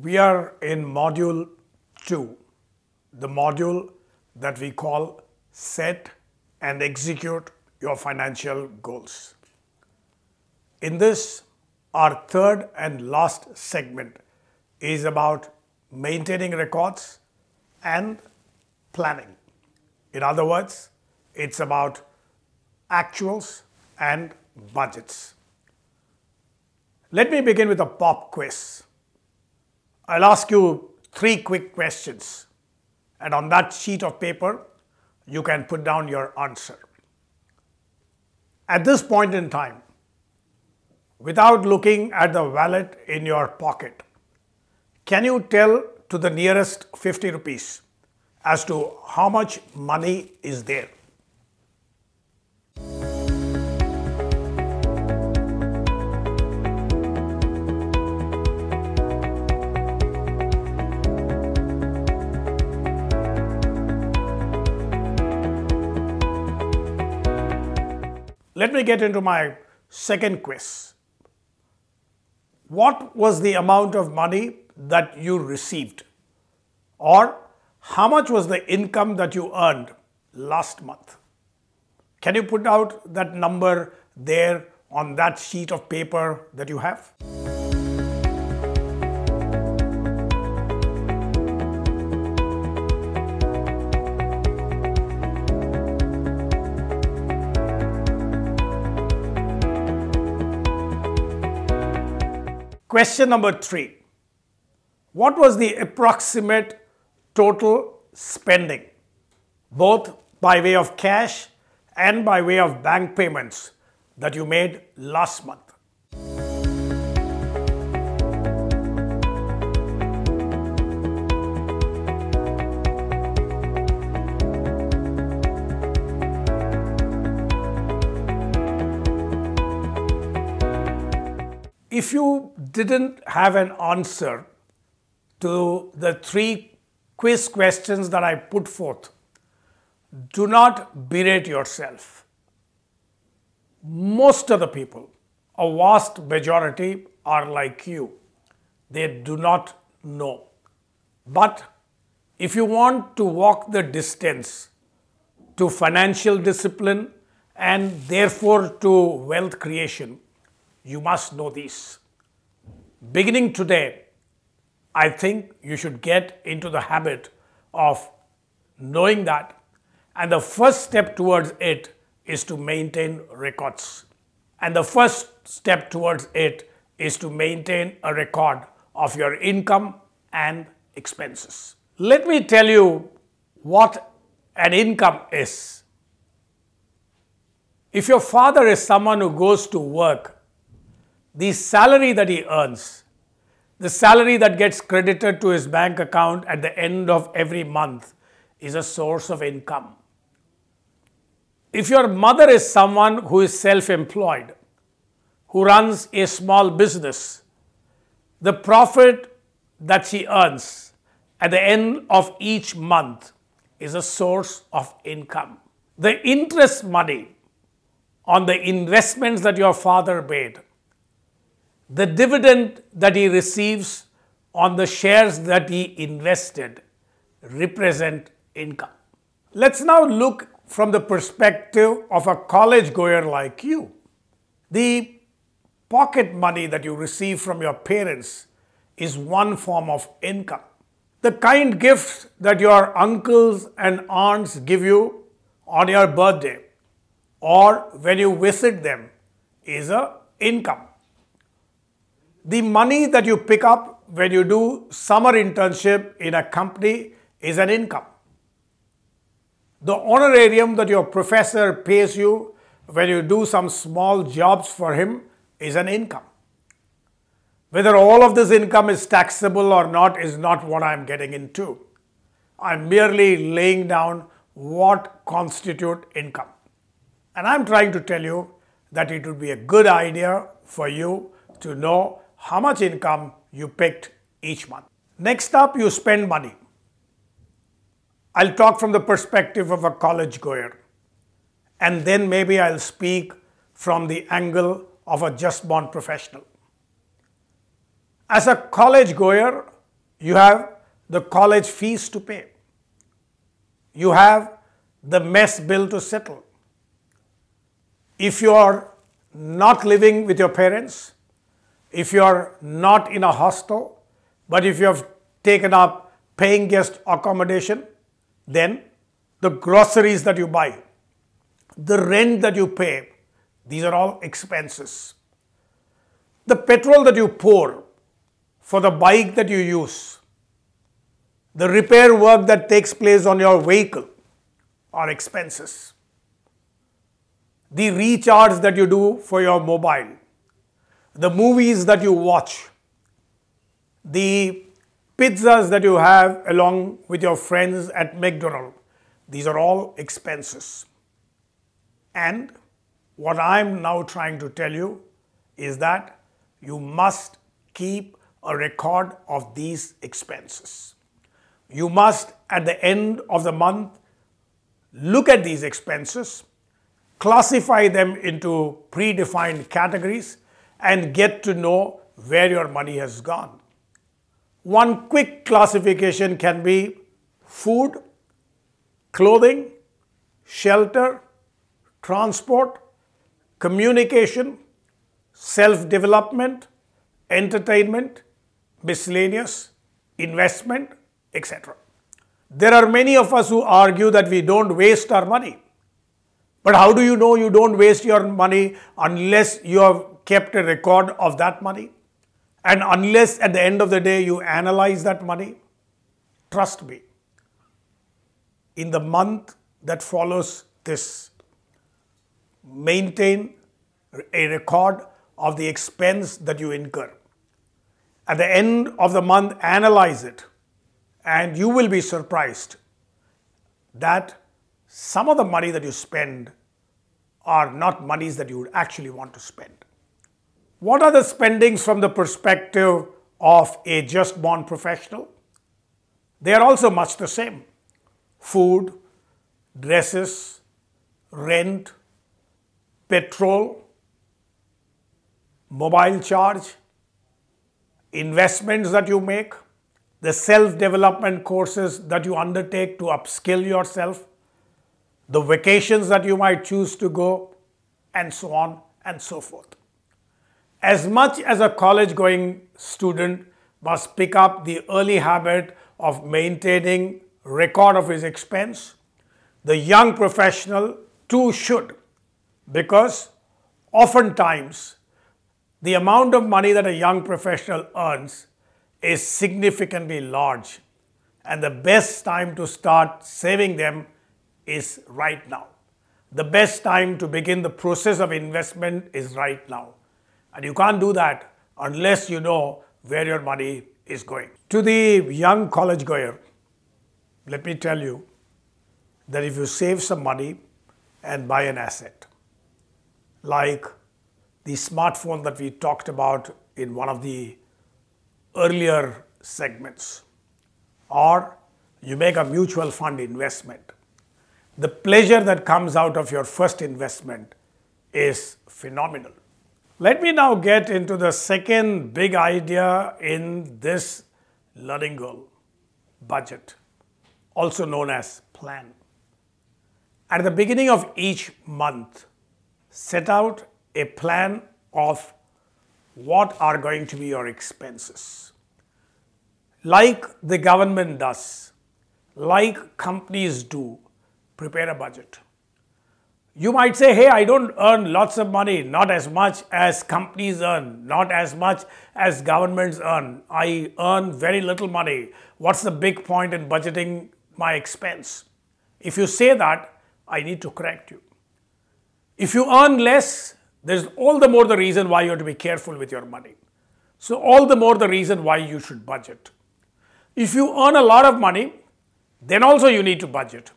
We are in module 2, the module that we call Set and Execute Your Financial Goals. In this, our third and last segment is about maintaining records and planning. In other words, it's about actuals and budgets. Let me begin with a pop quiz. I'll ask you 3 quick questions, and on that sheet of paper, you can put down your answer. At this point in time, without looking at the wallet in your pocket, can you tell to the nearest 50 rupees as to how much money is there? Let me get into my second quiz. What was the amount of money that you received? Or how much was the income that you earned last month? Can you put out that number there on that sheet of paper that you have? Question number 3. What was the approximate total spending, both by way of cash and by way of bank payments, that you made last month? If you didn't have an answer to the 3 quiz questions that I put forth, do not berate yourself. Most of the people, a vast majority, are like you. They do not know. But if you want to walk the distance to financial discipline and therefore to wealth creation, you must know these. Beginning today, I think you should get into the habit of knowing that, and the first step towards it is to maintain records. And the first step towards it is to maintain a record of your income and expenses. Let me tell you what an income is. If your father is someone who goes to work, the salary that he earns, the salary that gets credited to his bank account at the end of every month, is a source of income. If your mother is someone who is self-employed, who runs a small business, the profit that she earns at the end of each month is a source of income. The interest money on the investments that your father made, the dividend that he receives on the shares that he invested, represent income. Let's now look from the perspective of a college goer like you. The pocket money that you receive from your parents is one form of income. The kind gifts that your uncles and aunts give you on your birthday or when you visit them is an income. The money that you pick up when you do summer internship in a company is an income. The honorarium that your professor pays you when you do some small jobs for him is an income. Whether all of this income is taxable or not is not what I'm getting into. I'm merely laying down what constitutes income. And I'm trying to tell you that it would be a good idea for you to know how much income you picked each month. Next up, you spend money. I'll talk from the perspective of a college goer, and then maybe I'll speak from the angle of a just born professional. As a college goer, You have the college fees to pay. You have the mess bill to settle. If you are not living with your parents, if you are not in a hostel, but if you have taken up paying guest accommodation, then the groceries that you buy, the rent that you pay, these are all expenses. The petrol that you pour for the bike that you use, the repair work that takes place on your vehicle are expenses. The recharge that you do for your mobile, the movies that you watch, the pizzas that you have along with your friends at McDonald's, these are all expenses. And what I'm now trying to tell you is that you must keep a record of these expenses. You must, at the end of the month, look at these expenses, classify them into predefined categories, and get to know where your money has gone. One quick classification can be food, clothing, shelter, transport, communication, self-development, entertainment, miscellaneous, investment, etc. There are many of us who argue that we don't waste our money. But how do you know you don't waste your money unless you have kept a record of that money? And unless at the end of the day you analyze that money? Trust me, in the month that follows this, maintain a record of the expense that you incur. At the end of the month, analyze it, and you will be surprised that some of the money that you spend are not monies that you would actually want to spend. What are the spendings from the perspective of a just born professional? They are also much the same. Food, dresses, rent, petrol, mobile charge, investments that you make, the self-development courses that you undertake to upskill yourself, the vacations that you might choose to go, and so on and so forth. As much as a college-going student must pick up the early habit of maintaining record of his expense, the young professional too should, because oftentimes the amount of money that a young professional earns is significantly large, and the best time to start saving them is right now. The best time to begin the process of investment is right now. And you can't do that unless you know where your money is going. To the young college goer, let me tell you that if you save some money and buy an asset, like the smartphone that we talked about in one of the earlier segments, or you make a mutual fund investment, the pleasure that comes out of your first investment is phenomenal. Let me now get into the second big idea in this learning goal: budget, also known as plan. At the beginning of each month, set out a plan of what are going to be your expenses. Like the government does, like companies do, prepare a budget. You might say, hey, I don't earn lots of money, not as much as companies earn, not as much as governments earn. I earn very little money. What's the big point in budgeting my expense? If you say that, I need to correct you. If you earn less, there's all the more the reason why you have to be careful with your money. So all the more the reason why you should budget. If you earn a lot of money, then also you need to budget.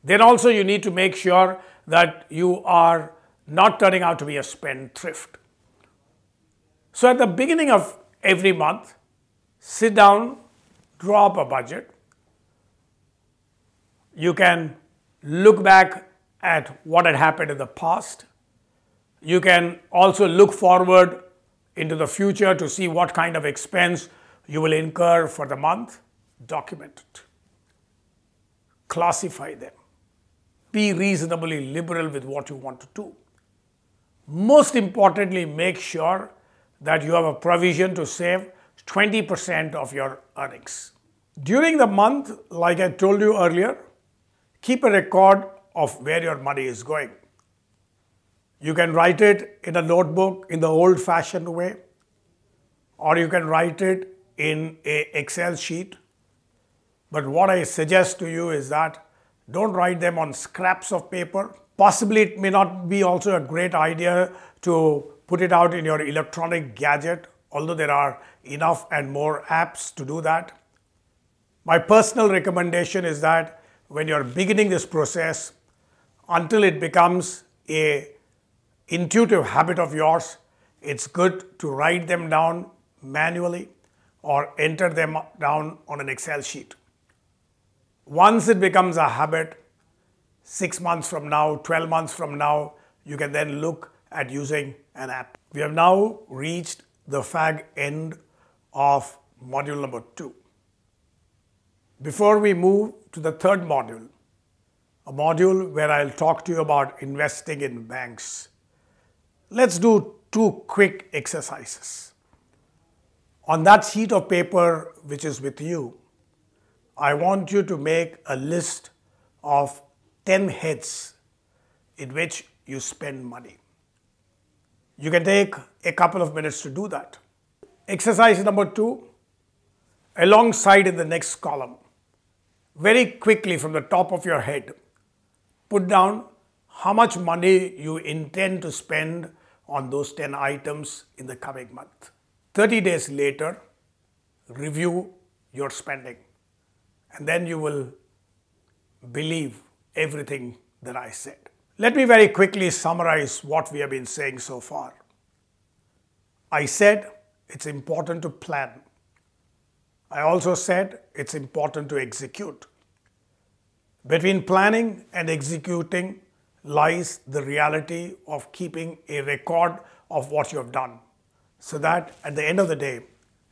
Then also you need to make sure that you are not turning out to be a spendthrift. So at the beginning of every month, sit down, draw up a budget. You can look back at what had happened in the past. You can also look forward into the future to see what kind of expense you will incur for the month, document it. Classify them. Be reasonably liberal with what you want to do. Most importantly, make sure that you have a provision to save 20% of your earnings. During the month, like I told you earlier, keep a record of where your money is going. You can write it in a notebook in the old-fashioned way, or you can write it in an Excel sheet. But what I suggest to you is that don't write them on scraps of paper. Possibly it may not be also a great idea to put it out in your electronic gadget, although there are enough and more apps to do that. My personal recommendation is that when you're beginning this process, until it becomes an intuitive habit of yours, it's good to write them down manually or enter them down on an Excel sheet. Once it becomes a habit, 6 months from now, 12 months from now, you can then look at using an app. We have now reached the fag end of module number 2. Before we move to the third module, a module where I'll talk to you about investing in banks, let's do 2 quick exercises. On that sheet of paper which is with you, I want you to make a list of 10 heads in which you spend money. You can take a couple of minutes to do that. Exercise number 2, alongside in the next column, very quickly from the top of your head, put down how much money you intend to spend on those 10 items in the coming month. 30 days later, review your spending, and then you will believe everything that I said. Let me very quickly summarize what we have been saying so far. I said it's important to plan. I also said it's important to execute. Between planning and executing lies the reality of keeping a record of what you have done, so that at the end of the day,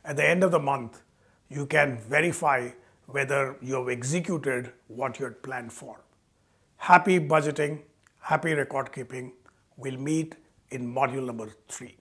at the end of the month, you can verify whether you have executed what you had planned for. Happy budgeting, happy record keeping. We'll meet in module number 3.